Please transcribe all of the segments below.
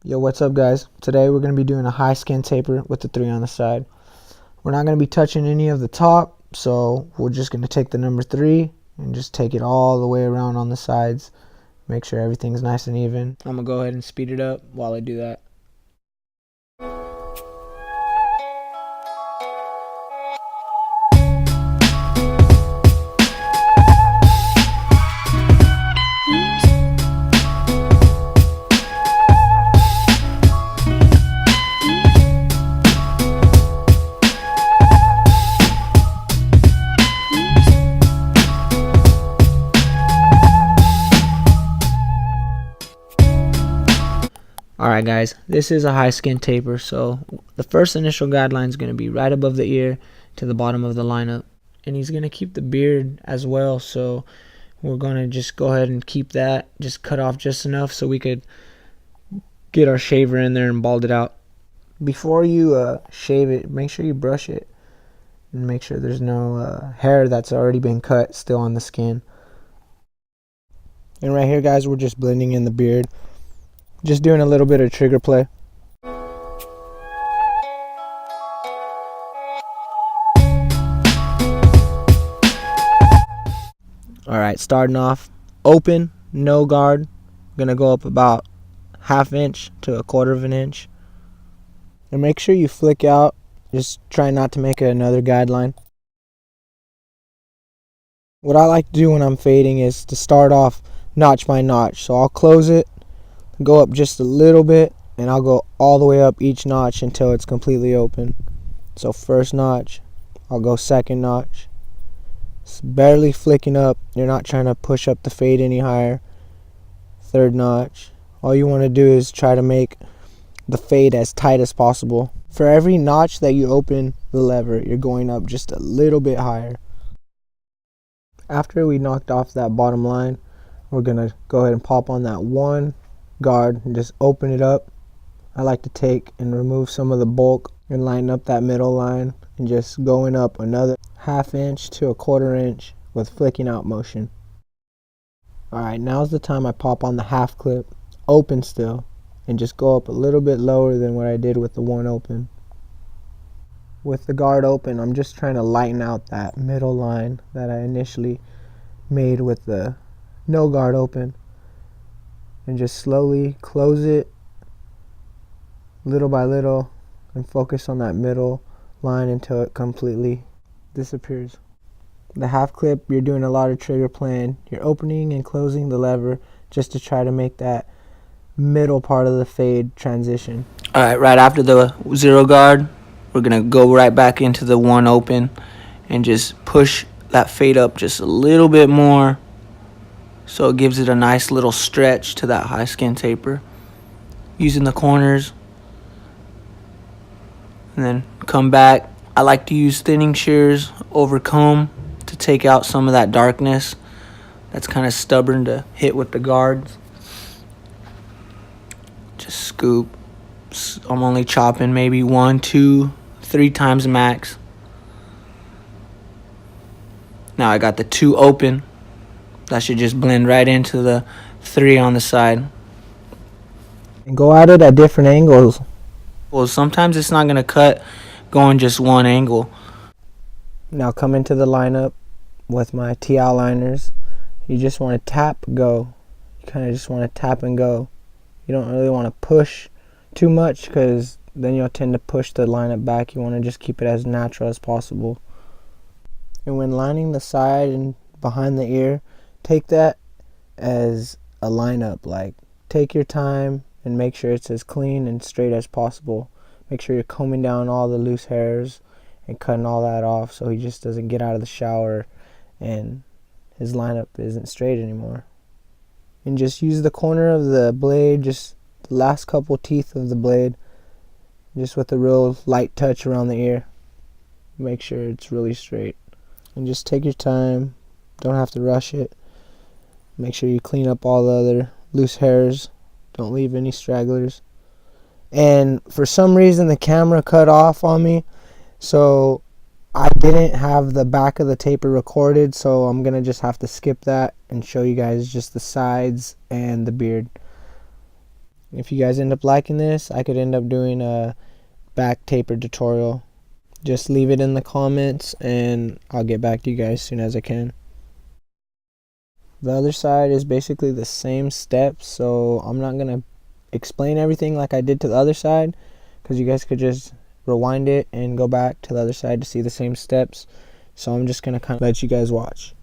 Yo, what's up guys? Today we're going to be doing a high skin taper with the 3 on the side. We're not going to be touching any of the top, so we're just going to take the number 3 and just take it all the way around on the sides. Make sure everything's nice and even. I'm going to go ahead and speed it up while I do that. Alright guys, this is a high skin taper, so the first initial guideline is going to be right above the ear to the bottom of the lineup. And he's going to keep the beard as well, so we're going to just go ahead and keep that, just cut off just enough so we could get our shaver in there and bald it out. Before you shave it, make sure you brush it and make sure there's no hair that's already been cut still on the skin. And right here guys, we're just blending in the beard. Just doing a little bit of trigger play. Alright, starting off open, no guard. Gonna go up about 1/2 inch to 1/4 of an inch. And make sure you flick out. Just try not to make another guideline. What I like to do when I'm fading is to start off notch by notch. So I'll close it, go up just a little bit, and I'll go all the way up each notch until it's completely open. So first notch, I'll go second notch. It's barely flicking up. You're not trying to push up the fade any higher. Third notch. All you want to do is try to make the fade as tight as possible. For every notch that you open the lever, you're going up just a little bit higher. After we knocked off that bottom line, we're going to go ahead and pop on that one guard and just open it up. I like to take and remove some of the bulk and line up that middle line and just going up another 1/2 inch to 1/4 inch with flicking out motion. Alright, now's the time I pop on the half clip, open still, and just go up a little bit lower than what I did with the one open. With the guard open, I'm just trying to lighten out that middle line that I initially made with the no guard open. And just slowly close it little by little and focus on that middle line until it completely disappears. The half clip, you're doing a lot of trigger playing. You're opening and closing the lever just to try to make that middle part of the fade transition. Alright, right after the 0 guard, we're going to go right back into the 1 open and just push that fade up just a little bit more, so it gives it a nice little stretch to that high skin taper. Using the corners. And then come back. I like to use thinning shears over comb to take out some of that darkness that's kind of stubborn to hit with the guards. Just scoop. I'm only chopping maybe 1, 2, 3 times max. Now I got the 2 open. That should just blend right into the 3 on the side. And go at it at different angles. Well, sometimes it's not going to cut going just one angle. Now come into the lineup with my TL liners. You just want to tap, go. You kind of just want to tap and go. You don't really want to push too much because then you'll tend to push the lineup back. You want to just keep it as natural as possible. And when lining the side and behind the ear, take that as a lineup. Like, take your time and make sure it's as clean and straight as possible. Make sure you're combing down all the loose hairs and cutting all that off so he just doesn't get out of the shower and his lineup isn't straight anymore. And just use the corner of the blade, just the last couple teeth of the blade, just with a real light touch around the ear. Make sure it's really straight. And just take your time. Don't have to rush it. Make sure you clean up all the other loose hairs. Don't leave any stragglers. And for some reason the camera cut off on me, so I didn't have the back of the taper recorded, so I'm gonna just have to skip that and show you guys just the sides and the beard. If you guys end up liking this, I could end up doing a back taper tutorial. Just leave it in the comments and I'll get back to you guys as soon as I can. The other side is basically the same steps, so I'm not going to explain everything like I did to the other side, because you guys could just rewind it and go back to the other side to see the same steps. So I'm just going to kind of let you guys watch.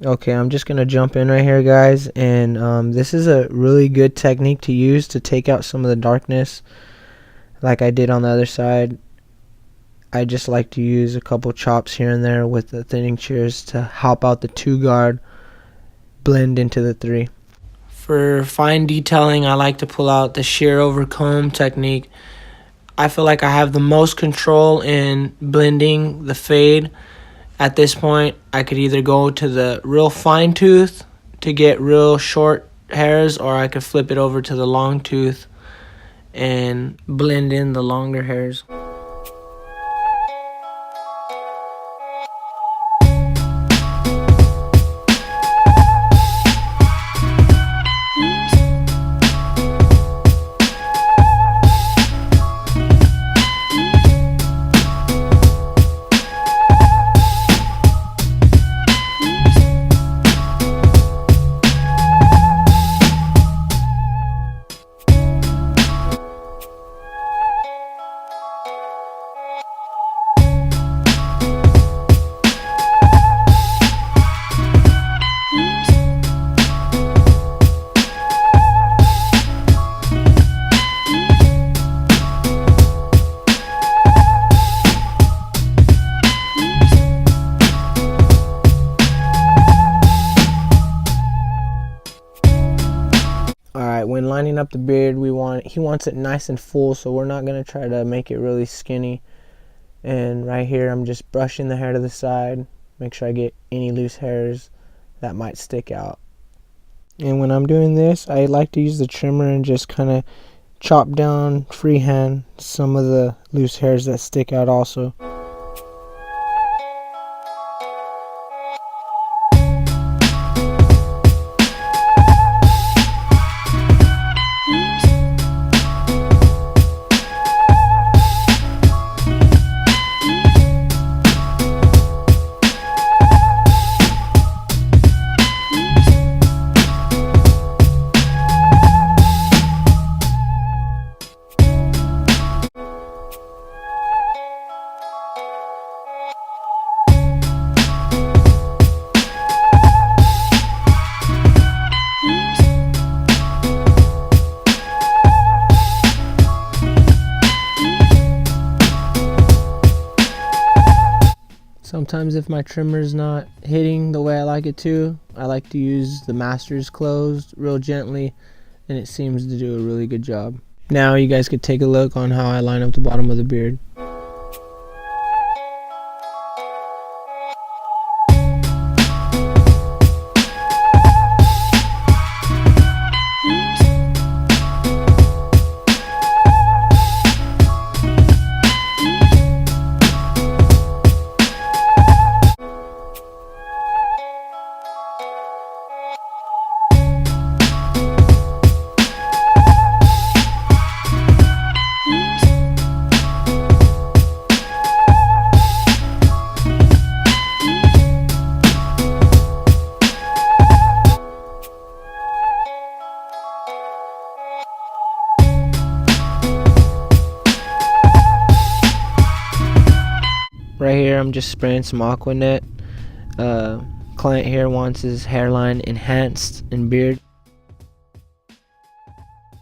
Okay, I'm just going to jump in right here, guys, and this is a really good technique to use to take out some of the darkness like I did on the other side. I just like to use a couple chops here and there with the thinning shears to help out the 2-guard blend into the 3. For fine detailing, I like to pull out the shear over comb technique. I feel like I have the most control in blending the fade. At this point, I could either go to the real fine tooth to get real short hairs, or I could flip it over to the long tooth and blend in the longer hairs. Alright, when lining up the beard, he wants it nice and full, so we're not going to try to make it really skinny. And right here, I'm just brushing the hair to the side, make sure I get any loose hairs that might stick out. And when I'm doing this, I like to use the trimmer and just kind of chop down freehand some of the loose hairs that stick out also. Sometimes if my trimmer's not hitting the way I like it to, I like to use the master's closed real gently, and it seems to do a really good job. Now you guys could take a look on how I line up the bottom of the beard. Right here, I'm just spraying some Aquanet. Client here wants his hairline enhanced in beard.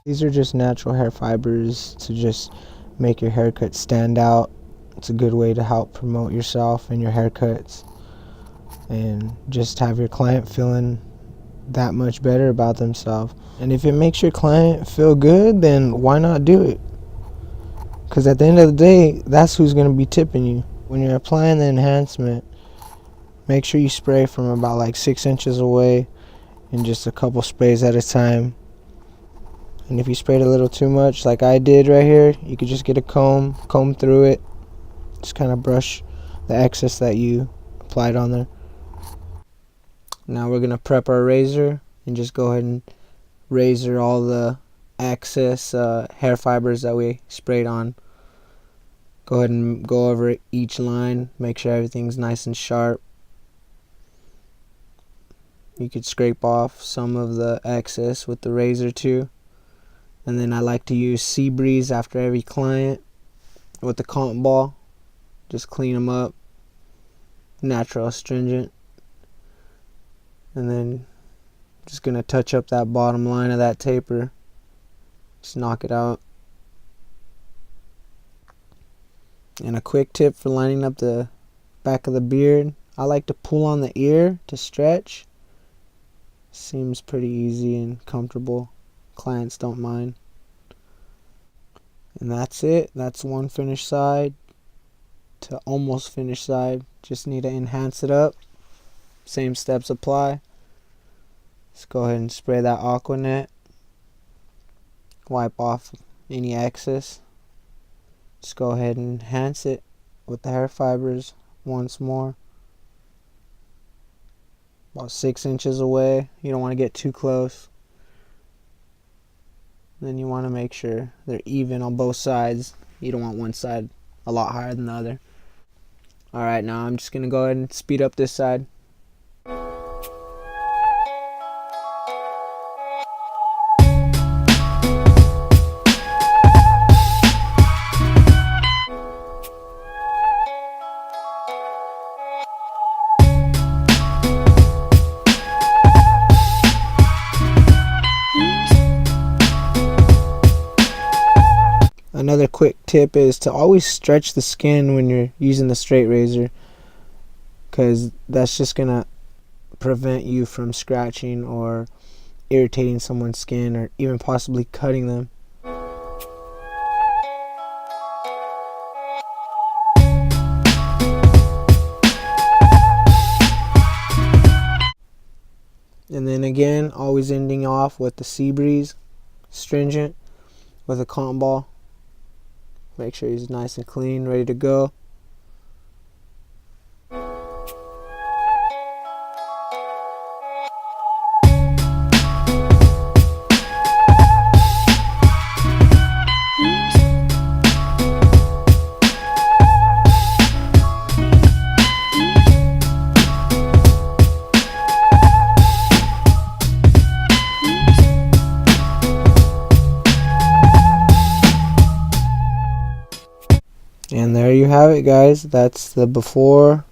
These are just natural hair fibers to just make your haircut stand out. It's a good way to help promote yourself and your haircuts, and just have your client feeling that much better about themselves. And if it makes your client feel good, then why not do it? Because at the end of the day, that's who's going to be tipping you. When you're applying the enhancement, make sure you spray from about like 6 inches away and just a couple sprays at a time. And if you sprayed a little too much, like I did right here, you could just get a comb through it, just kind of brush the excess that you applied on there. Now we're going to prep our razor and just go ahead and razor all the excess hair fibers that we sprayed on. Go ahead and go over each line, make sure everything's nice and sharp. You could scrape off some of the excess with the razor too. And then I like to use sea breeze after every client with the cotton ball. Just clean them up. Natural astringent. And then just going to touch up that bottom line of that taper. Just knock it out. And a quick tip for lining up the back of the beard. I like to pull on the ear to stretch. Seems pretty easy and comfortable. Clients don't mind. And that's it. That's one finished side to almost finished side. Just need to enhance it up. Same steps apply. Let's go ahead and spray that Aquanet. Wipe off any excess. Just go ahead and enhance it with the hair fibers once more. About 6 inches away. You don't want to get too close. Then you want to make sure they're even on both sides. You don't want one side a lot higher than the other. Alright, now I'm just going to go ahead and speed up this side. Another quick tip is to always stretch the skin when you're using the straight razor, because that's just going to prevent you from scratching or irritating someone's skin or even possibly cutting them. And then again, always ending off with the sea breeze stringent with a cotton ball. Make sure he's nice and clean, ready to go. And there you have it, guys. That's the before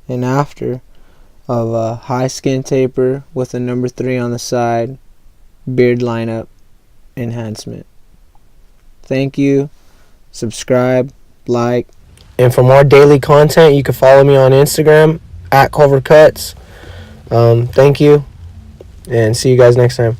and after of a high skin taper with a number 3 on the side beard lineup enhancement. Thank you. Subscribe, like, and for more daily content, you can follow me on Instagram at Culver Kutz. Thank you, and see you guys next time.